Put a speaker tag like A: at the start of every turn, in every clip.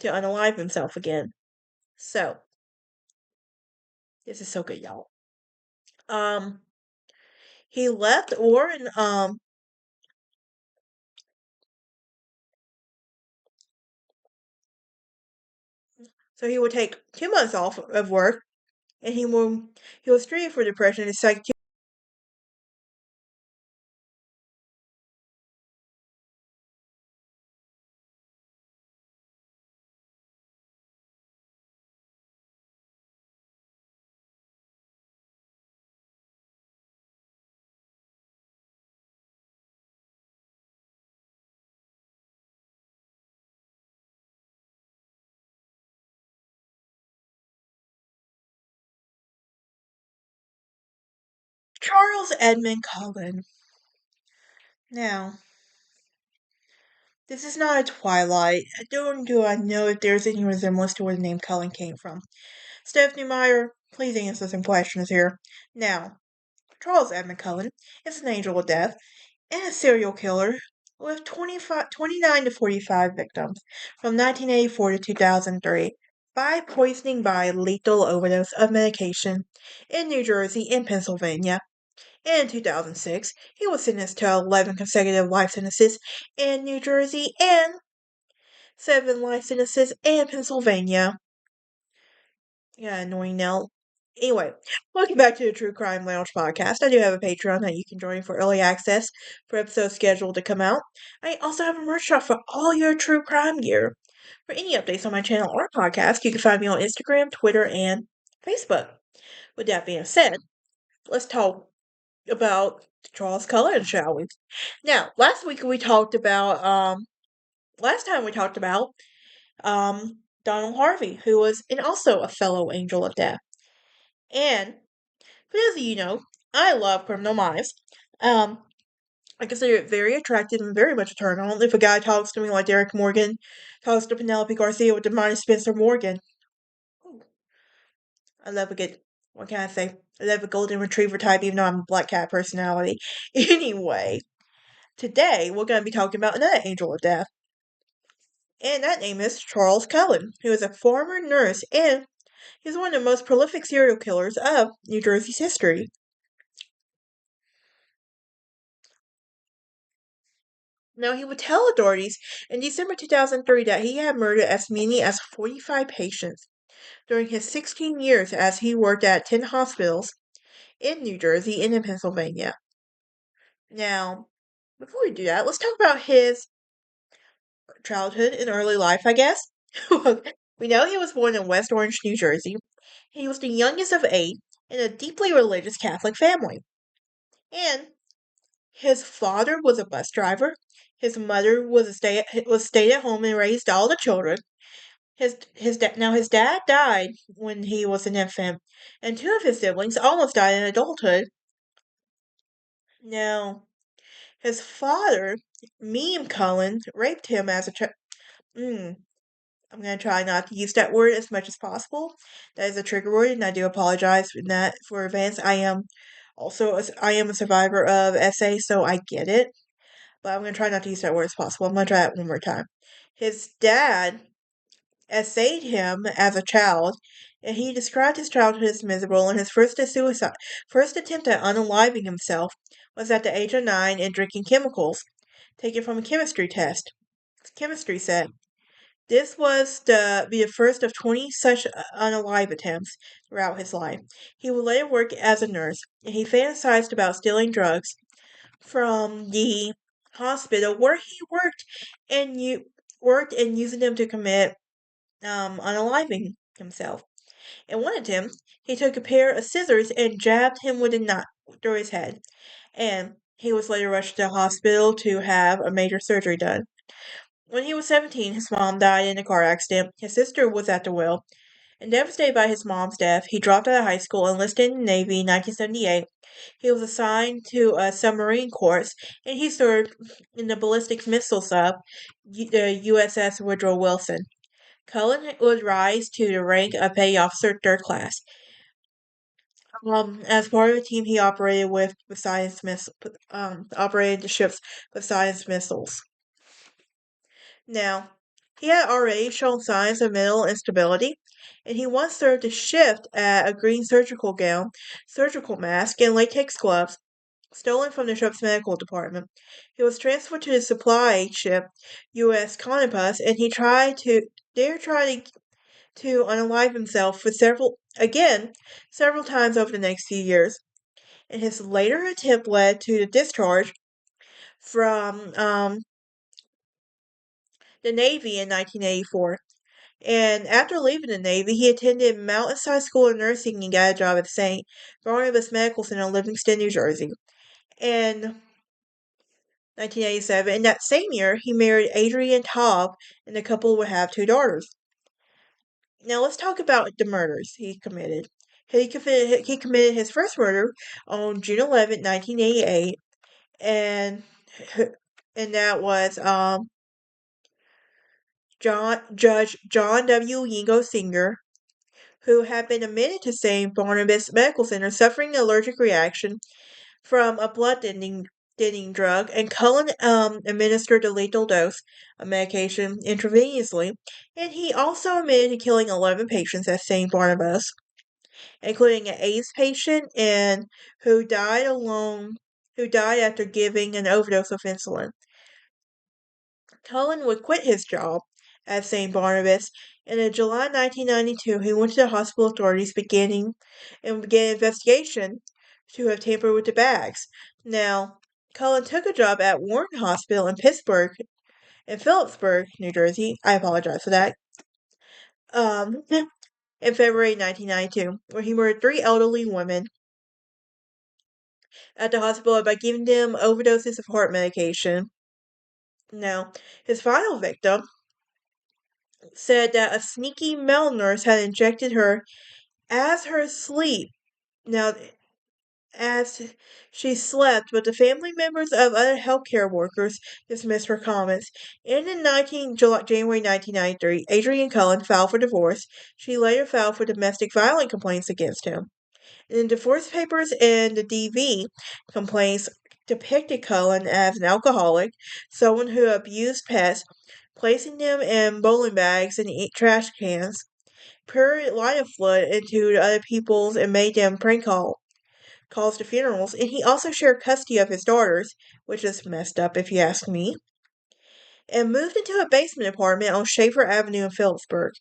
A: to unalive himself again. So, this is so good, y'all. Um, he left Orr so he would take 2 months off of work, and he was treated for depression and psych. Charles Edmund Cullen. Now, this is not a Twilight. Do I know if there's any resemblance to where the name Cullen came from. Stephanie Meyer, please answer some questions here. Now, Charles Edmund Cullen is an angel of death and a serial killer with 29 to 45 victims from 1984 to 2003 by poisoning by lethal overdose of medication in New Jersey and Pennsylvania. In 2006, he was sentenced to 11 consecutive life sentences in New Jersey and 7 life sentences in Pennsylvania. Yeah, annoying now. Anyway, welcome back to the True Crime Lounge podcast. I do have a Patreon that you can join for early access for episodes scheduled to come out. I also have a merch shop for all your true crime gear. For any updates on my channel or podcast, you can find me on Instagram, Twitter, and Facebook. With that being said, let's talk about Charles Cullen, shall we? Now, last time we talked about Donald Harvey, who was also a fellow angel of death. And for those of you know, I love Criminal Minds. I consider it very attractive and very much a turn on if a guy talks to me like Derek Morgan talks to Penelope Garcia with the mind of Spencer Morgan. Ooh, I love a good, what can I say? I love a golden retriever type, even though I'm a black cat personality. Anyway, today we're going to be talking about another angel of death. And that name is Charles Cullen, who is a former nurse and he's one of the most prolific serial killers of New Jersey's history. Now, he would tell authorities in December 2003 that he had murdered as many as 45 patients during his 16 years as he worked at 10 hospitals in New Jersey and in Pennsylvania. Now, before we do that, let's talk about his childhood and early life, I guess. We know he was born in West Orange, New Jersey. He was the youngest of 8 in a deeply religious Catholic family. And his father was a bus driver. His mother was stayed at home and raised all the children. His dad died when he was an infant, and 2 of his siblings almost died in adulthood. Now, his father, Meme Cullen, raped him as a child. I'm gonna try not to use that word as much as possible. That is a trigger word, and I do apologize for that for advance. I am a survivor of SA, so I get it. But I'm gonna try not to use that word as possible. I'm gonna try it one more time. His dad essayed him as a child, and he described his childhood as miserable. And his first attempt at unaliving himself was at the age of 9 and drinking chemicals taken from a chemistry set. This was be the first of 20 such unalive attempts throughout his life. He would later work as a nurse, and he fantasized about stealing drugs from the hospital where he worked and using them to commit unaliving himself. In one attempt, he took a pair of scissors and jabbed him with a knife through his head, and he was later rushed to the hospital to have a major surgery done. When he was 17, his mom died in a car accident. His sister was at the wheel. And devastated by his mom's death, he dropped out of high school, enlisted in the Navy in 1978. He was assigned to a submarine course, and he served in the ballistic missile sub, the USS Woodrow Wilson. Cullen would rise to the rank of petty officer third class. As part of the team, he operated operated the ships with Poseidon's missiles. Now, He had already shown signs of mental instability, and he once served a shift at a green surgical gown, surgical mask, and latex gloves stolen from the ship's medical department. He was transferred to the supply ship U.S. Conopus, and he tried to unalive himself for several times over the next few years. And his later attempt led to the discharge from the Navy in 1984. And after leaving the Navy, he attended Mountainside School of Nursing and got a job at St. Barnabas Medical Center in Livingston, New Jersey. In 1987, in that same year, he married Adrienne Taub, and the couple would have two daughters. Now let's talk about the murders he committed. He committed his first murder on June 11th, 1988, and and that was Judge John W. Yingo Sr., who had been admitted to St. Barnabas Medical Center suffering an allergic reaction from a blood thinning drug, and Cullen administered a lethal dose of medication intravenously, and he also admitted to killing 11 patients at St. Barnabas, including an AIDS patient and who died after giving an overdose of insulin. Cullen would quit his job at St. Barnabas, and in July 1992 he went to the hospital authorities began an investigation to have tampered with the bags. Now, Cullen took a job at Warren Hospital in Phillipsburg, New Jersey. I apologize for that. In February 1992, where he murdered three elderly women at the hospital by giving them overdoses of heart medication. Now, his final victim said that a sneaky male nurse had injected her as her sleep. Now, as she slept, but the family members of other healthcare workers dismissed her comments. And in January 1993, Adrienne Cullen filed for divorce. She later filed for domestic violence complaints against him. In the divorce papers and the DV complaints depicted Cullen as an alcoholic, someone who abused pets, placing them in bowling bags and trash cans, poured lighter fluid into other people's and made them calls to funerals, and he also shared custody of his daughters, which is messed up if you ask me, and moved into a basement apartment on Schaefer Avenue in Phillipsburg.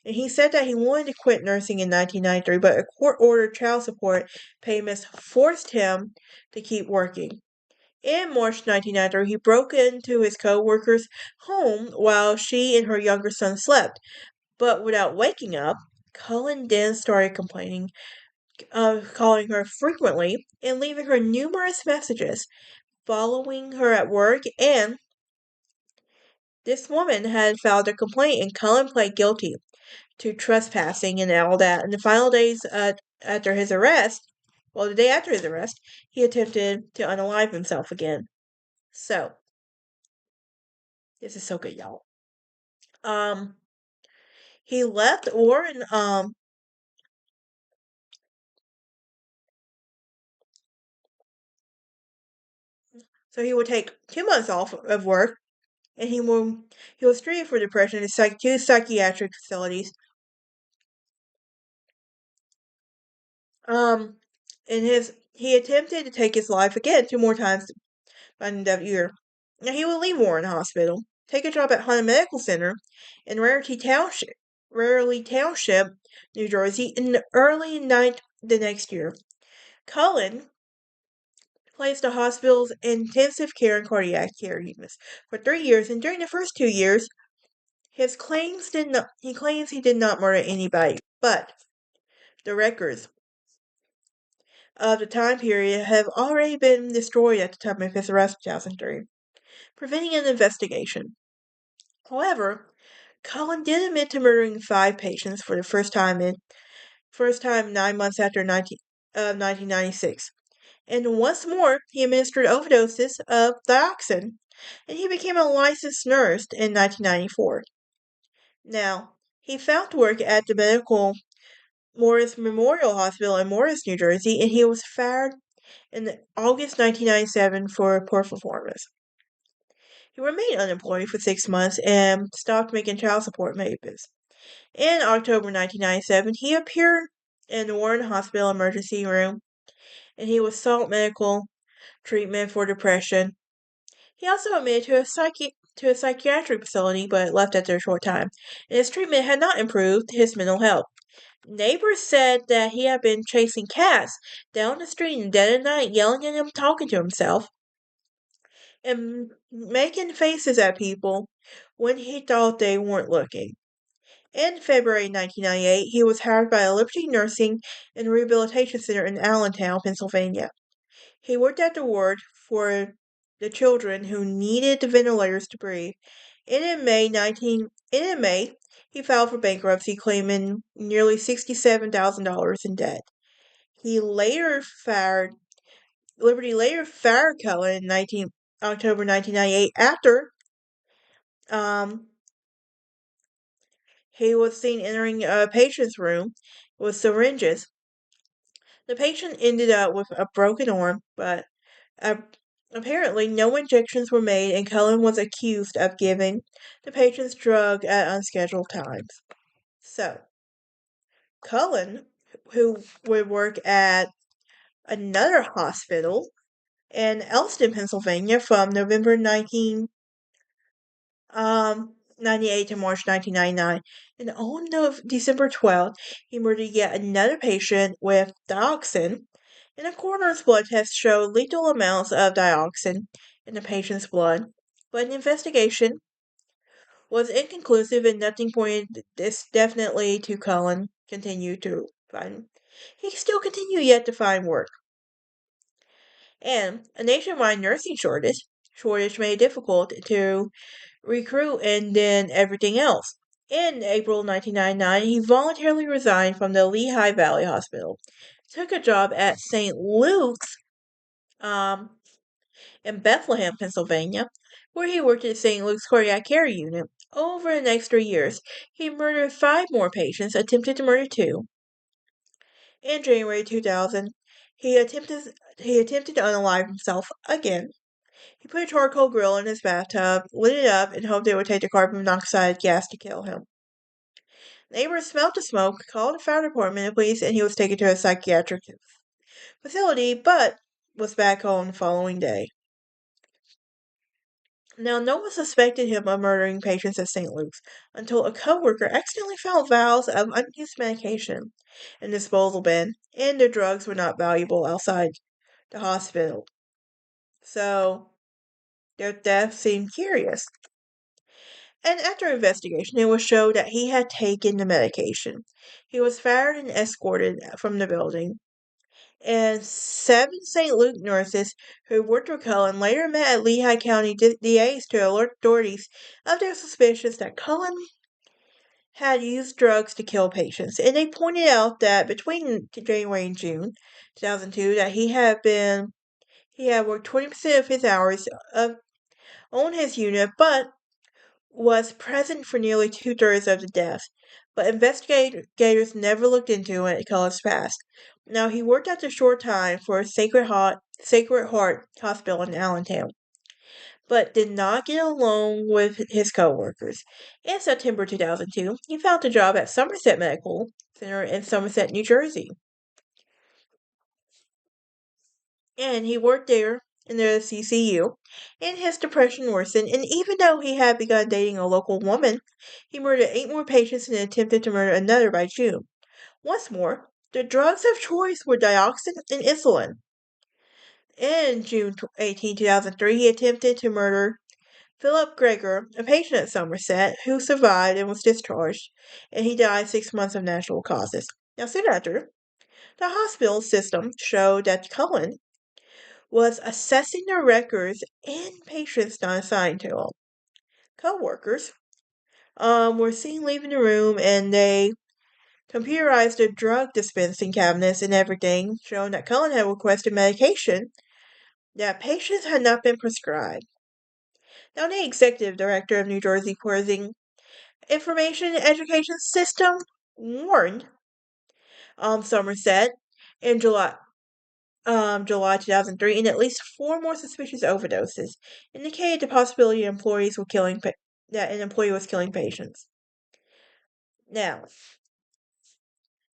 A: And he said that he wanted to quit nursing in 1993, but a court-ordered child support payments forced him to keep working. In March 1993, he broke into his co-worker's home while she and her younger son slept, but without waking up, Cullen then started calling her frequently and leaving her numerous messages following her at work, and this woman had filed a complaint, and Cullen pled guilty to trespassing and all that. In the final days after his arrest, the day after his arrest, he attempted to unalive himself again. So, this is so good, y'all. He left Warren, so he would take 2 months off of work, and he was treated for depression in two psychiatric facilities. Um, he attempted to take his life again 2 more times by the end of that year. Now he would leave Warren Hospital, take a job at Hunter Medical Center in Rarely Township, New Jersey, in the early night the next year. Cullen placed the hospital's intensive care and cardiac care units for 3 years, and during the first 2 years, he claims he did not murder anybody, but the records of the time period have already been destroyed at the time of his arrest in 2003, preventing an investigation. However, Cullen did admit to murdering 5 patients for the first time 9 months after 1996. And once more, he administered overdoses of dioxin, and he became a licensed nurse in 1994. Now, he found work at the Morris Memorial Hospital in Morris, New Jersey, and he was fired in August 1997 for poor performance. He remained unemployed for 6 months and stopped making child support payments. In October 1997, he appeared in the Warren Hospital emergency room and he was sought medical treatment for depression. He also admitted to a psychiatric facility but left after a short time, and his treatment had not improved his mental health. Neighbors said that he had been chasing cats down the street in the dead of night, yelling at them, talking to himself, and making faces at people when he thought they weren't looking. In February 1998, he was hired by a Liberty Nursing and Rehabilitation Center in Allentown, Pennsylvania. He worked at the ward for the children who needed the ventilators to breathe. In May, he filed for bankruptcy, claiming nearly $67,000 in debt. He later fired Liberty later fired Cullen in October 1998 after um, he was seen entering a patient's room with syringes. The patient ended up with a broken arm, but uh, apparently no injections were made, and Cullen was accused of giving the patient's drug at unscheduled times. So, Cullen, who would work at another hospital in Elston, Pennsylvania from November 98 to March 1999. And on December 12th, he murdered yet another patient with dioxin, and a coroner's blood test showed lethal amounts of dioxin in the patient's blood. But an investigation was inconclusive and nothing pointed this definitely to Cullen. He still continued yet to find work. And a nationwide nursing shortage made it difficult to recruit and then everything else. In April 1999, he voluntarily resigned from the Lehigh Valley Hospital, took a job at St. Luke's um, in Bethlehem, Pennsylvania, where he worked at St. Luke's Cardiac Care Unit. Over the next 3 years, he murdered 5 more patients, attempted to murder 2. In January 2000, he attempted to unalive himself again. He put a charcoal grill in his bathtub, lit it up, and hoped it would take the carbon monoxide gas to kill him. Neighbors smelled the smoke, called the fire department and police, and he was taken to a psychiatric facility, but was back home the following day. Now, no one suspected him of murdering patients at St. Luke's until a coworker accidentally found vials of unused medication in the disposal bin, and the drugs were not valuable outside the hospital. So, their death seemed curious. And after investigation, it was shown that he had taken the medication. He was fired and escorted from the building. And 7 St. Luke nurses who worked with Cullen later met at Lehigh County DAs to alert authorities of their suspicions that Cullen had used drugs to kill patients. And they pointed out that between January and June 2002 that he had worked 20% of his hours on his unit, but was present for nearly 2/3 of the deaths, but investigators never looked into it Cullen's past. Now, he worked after a short time for Sacred Heart Hospital in Allentown, but did not get along with his coworkers. In September 2002, he found a job at Somerset Medical Center in Somerset, New Jersey, and he worked there in the CCU, and his depression worsened, and even though he had begun dating a local woman, he murdered 8 more patients and attempted to murder another by June. Once more, the drugs of choice were dioxin and insulin. In June 18, 2003, he attempted to murder Philip Gregor, a patient at Somerset, who survived and was discharged, and he died 6 months of natural causes. Now, soon after, the hospital system showed that Cullen was assessing the records and patients not assigned to him. Co-workers were seen leaving the room, and they computerized the drug dispensing cabinets and everything, showing that Cullen had requested medication that patients had not been prescribed. Now, the executive director of New Jersey Prison Information and Education System warned Somerset in July July 2003, and at least four more suspicious overdoses indicated the possibility that an employee was killing patients. Now,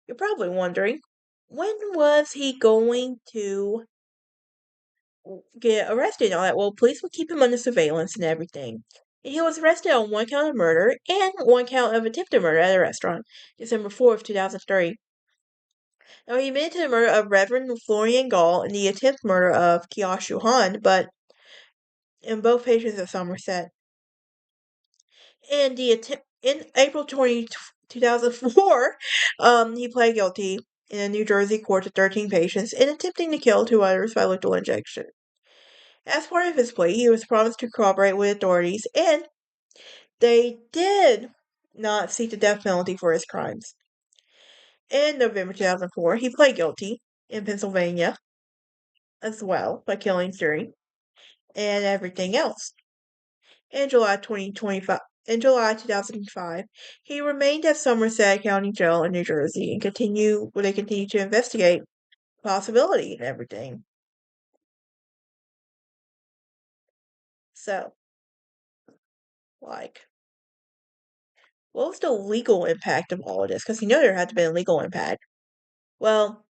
A: you're probably wondering, when was he going to get arrested and all that? Well, police would keep him under surveillance and everything. And he was arrested on one count of murder and one count of attempted murder at a restaurant, December 4th, 2003. Now, he admitted to the murder of Reverend Florian Gall and the attempted murder of Kiashu Han, but in both patients of Somerset. And in April 2004, he pled guilty in a New Jersey court to 13 patients in attempting to kill two others by lethal injection. As part of his plea, he was promised to cooperate with authorities, and they did not seek the death penalty for his crimes. In November 2004, he pled guilty in Pennsylvania as well by killing three and everything else. In July 2005, he remained at Somerset County Jail in New Jersey and they continue to investigate possibility and everything. So, like, what was the legal impact of all of this? Because there had to be a legal impact. Well,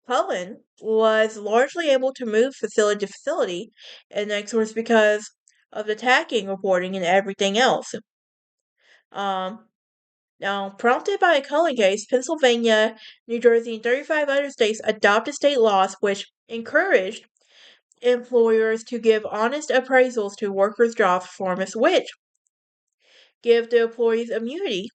A: Cullen was largely able to move facility to facility, and that was because of the tagging reporting and everything else. Now, prompted by a Cullen case, Pennsylvania, New Jersey, and 35 other states adopted state laws which encouraged employers to give honest appraisals to workers' job performance, which give the employees immunity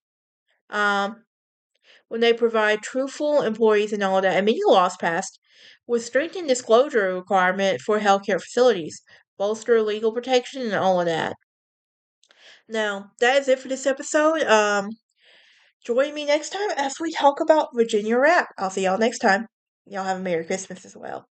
A: when they provide truthful employees and all that. And many laws passed with strengthened disclosure requirement for healthcare facilities, bolster legal protection, and all of that. Now, that is it for this episode. Join me next time as we talk about Virginia Rap. I'll see y'all next time. Y'all have a Merry Christmas as well.